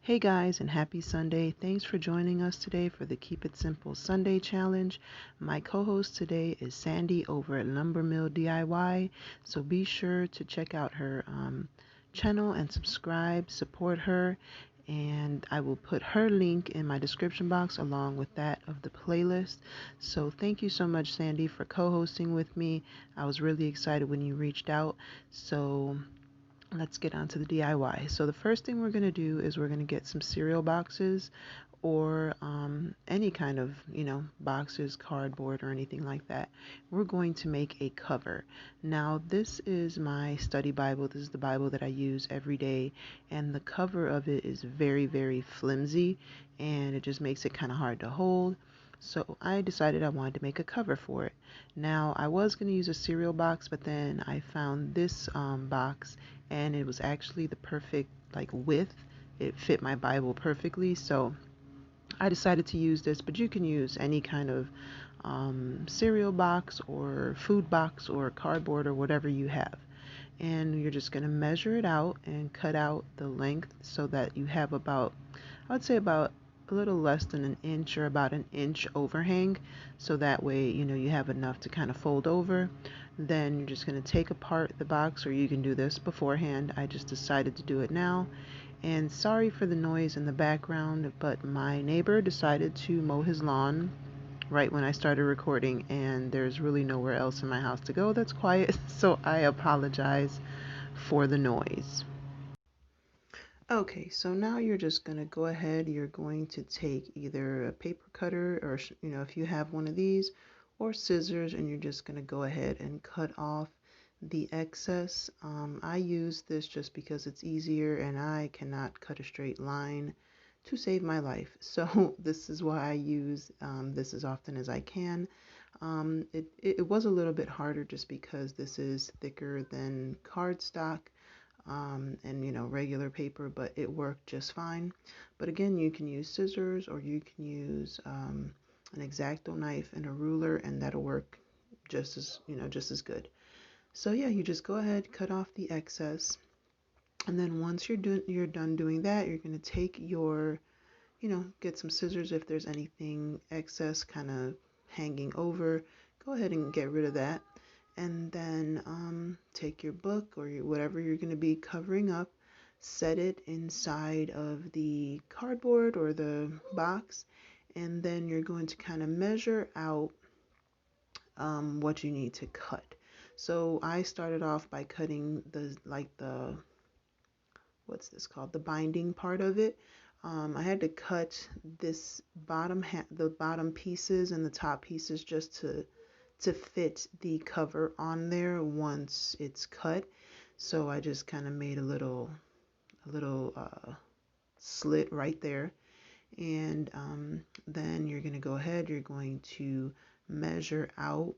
Hey guys, and happy Sunday. Thanks for joining us today for the Keep It Simple Sunday Challenge. My co-host today is Sandy over at Lumbermill DIY, so be sure to check out her channel and subscribe, support her, and I will put her link in my description box along with that of the playlist. So thank you so much, Sandy, for co-hosting with me. I was really excited when you reached out. So let's get on to the DIY. So the first thing we're going to do is we're going to get some cereal boxes or any kind of, boxes, cardboard or anything like that. We're going to make a cover. Now, this is my study Bible. This is the Bible that I use every day, and the cover of it is very, very flimsy, and it just makes it kind of hard to hold. So I decided I wanted to make a cover for it. Now, I was going to use a cereal box, but then I found this box, and it was actually the perfect width. It fit my Bible perfectly, so I decided to use this, but you can use any kind of cereal box or food box or cardboard or whatever you have. And you're just going to measure it out and cut out the length so that you have about, I would say about a little less than an inch or about an inch overhang, so that way you have enough to kind of fold over. Then you're just going to take apart the box, or you can do this beforehand. I just decided to do it now. And sorry for the noise in the background, but my neighbor decided to mow his lawn right when I started recording, and there's really nowhere else in my house to go that's quiet, so I apologize for the noise. Okay, so now you're just going to go ahead. You're going to take either a paper cutter or, if you have one of these, or scissors, and you're just going to go ahead and cut off the excess. I use this just because it's easier and I cannot cut a straight line to save my life. So this is why I use this as often as I can. It was a little bit harder just because this is thicker than cardstock and regular paper, but it worked just fine. But again, you can use scissors, or you can use an X-Acto knife and a ruler, and that'll work just as good. So yeah, you just go ahead, cut off the excess, and then once you're done doing that, you're going to take your, get some scissors. If there's anything excess kind of hanging over, go ahead and get rid of that. And then take your book or whatever you're going to be covering up, set it inside of the cardboard or the box, and then you're going to kind of measure out what you need to cut. So I started off by cutting the what's this called, the binding part of it. I had to cut this the bottom pieces and the top pieces just to fit the cover on there once it's cut. So I just kind of made a little slit right there, and then you're going to go ahead. You're going to measure out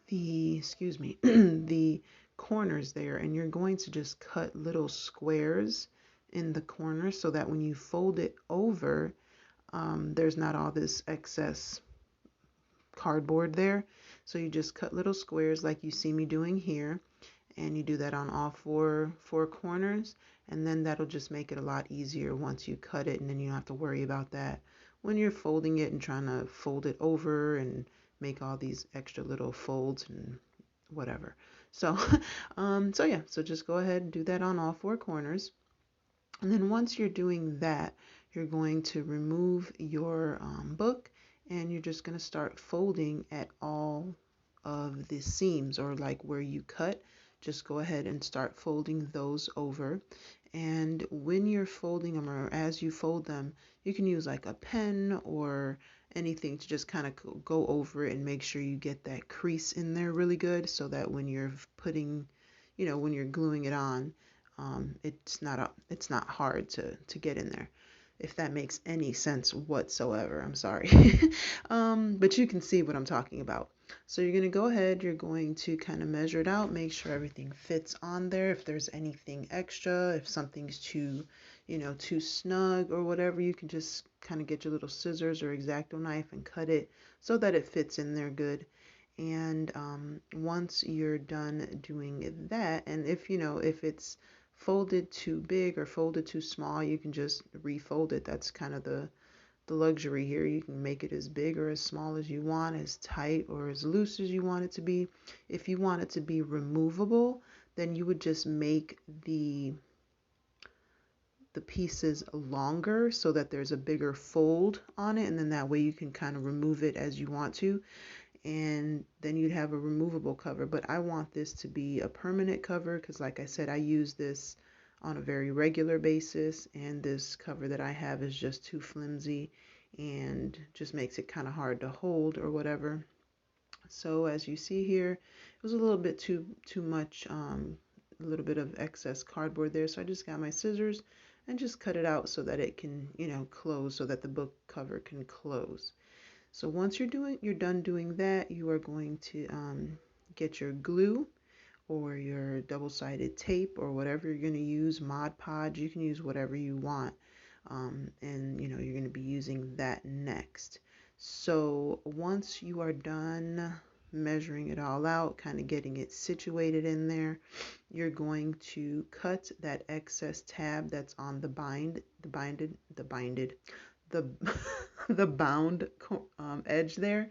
the the corners there, and you're going to just cut little squares in the corners so that when you fold it over, there's not all this excess cardboard there. So you just cut little squares like you see me doing here, and you do that on all four corners, and then that'll just make it a lot easier once you cut it, and then you don't have to worry about that when you're folding it and trying to fold it over and make all these extra little folds and whatever. So so yeah, so just go ahead and do that on all four corners. And then once you're doing that, you're going to remove your book, and you're just going to start folding at all of the seams, or like where you cut. Just go ahead and start folding those over. And when you're folding them, or as you fold them, you can use like a pen or anything to just kind of go over it and make sure you get that crease in there really good, so that when you're putting, when you're gluing it on, it's not hard to get in there, if that makes any sense whatsoever. I'm sorry. But you can see what I'm talking about. So you're going to go ahead, you're going to kind of measure it out, make sure everything fits on there. If there's anything extra, if something's too snug or whatever, you can just kind of get your little scissors or X-Acto knife and cut it so that it fits in there good. And once you're done doing that, and if it's folded too big or folded too small, you can just refold it. That's kind of the luxury here. You can make it as big or as small as you want, as tight or as loose as you want it to be. If you want it to be removable, then you would just make the pieces longer so that there's a bigger fold on it, and then that way you can kind of remove it as you want to, and then you'd have a removable cover. But I want this to be a permanent cover because, like I said, I use this on a very regular basis, and this cover that I have is just too flimsy and just makes it kind of hard to hold or whatever. So as you see here, it was a little bit too much, a little bit of excess cardboard there, so I just got my scissors and just cut it out so that it can, close, so that the book cover can close. So once you're done doing that, you are going to get your glue or your double-sided tape or whatever you're going to use, Mod Podge. You can use whatever you want, and you're going to be using that next. So once you are done measuring it all out, kind of getting it situated in there, you're going to cut that excess tab that's on the the bound edge there,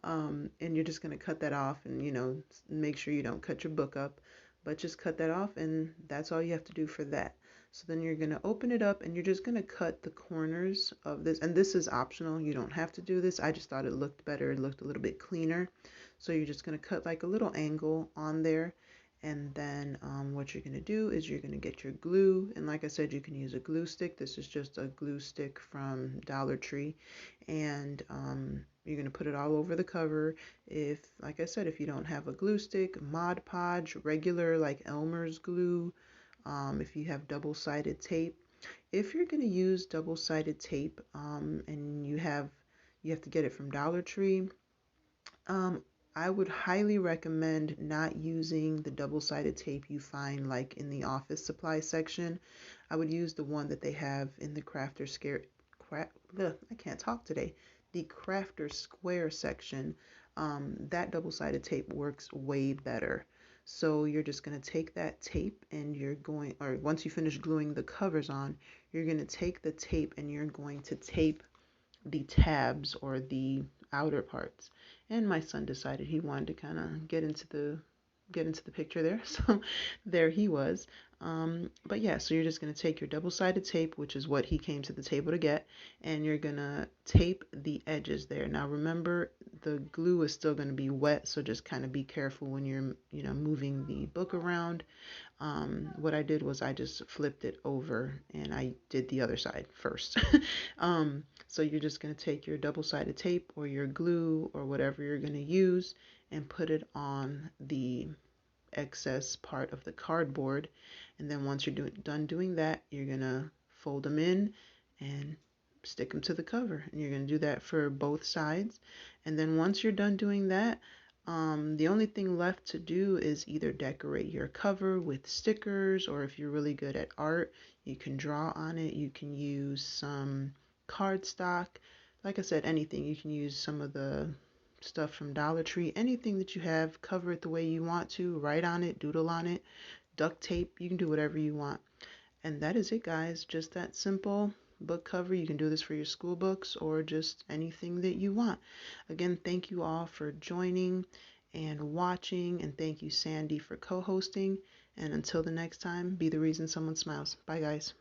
and you're just going to cut that off, and make sure you don't cut your book up, but just cut that off, and that's all you have to do for that. So then you're going to open it up, and you're just going to cut the corners of this, and this is optional. You don't have to do this. I just thought it looked better. It looked a little bit cleaner. So you're just going to cut like a little angle on there, and then what you're going to do is you're going to get your glue, and like I said, you can use a glue stick. This is just a glue stick from Dollar Tree, and you're going to put it all over the cover. Like I said, if you don't have a glue stick, Mod Podge, regular like Elmer's glue, if you have double-sided tape. If you're going to use double-sided tape, and you have to get it from Dollar Tree, I would highly recommend not using the double-sided tape you find like in the office supply section. I would use the one that they have in the I can't talk today. The Crafter Square section. That double-sided tape works way better. So you're just going to take that tape, and once you finish gluing the covers on, you're going to take the tape and you're going to tape the tabs or the outer parts. And my son decided he wanted to kind of get into the picture there, so there he was. But yeah, so you're just going to take your double-sided tape, which is what he came to the table to get, and you're going to tape the edges there. Now remember, the glue is still going to be wet, so just kind of be careful when you're moving the book around. What I did was I just flipped it over and I did the other side first. So you're just going to take your double-sided tape or your glue or whatever you're going to use and put it on the excess part of the cardboard. And then once you're done doing that, you're going to fold them in and stick them to the cover. And you're going to do that for both sides. And then once you're done doing that, the only thing left to do is either decorate your cover with stickers, or if you're really good at art, you can draw on it. You can use some cardstock. Like I said, anything. You can use some of the stuff from Dollar Tree. Anything that you have, cover it the way you want to. Write on it, doodle on it, duct tape. You can do whatever you want. And that is it, guys. Just that simple book cover. You can do this for your school books or just anything that you want. Again, thank you all for joining and watching, and thank you, Sandy, for co-hosting. And until the next time, be the reason someone smiles. Bye, guys.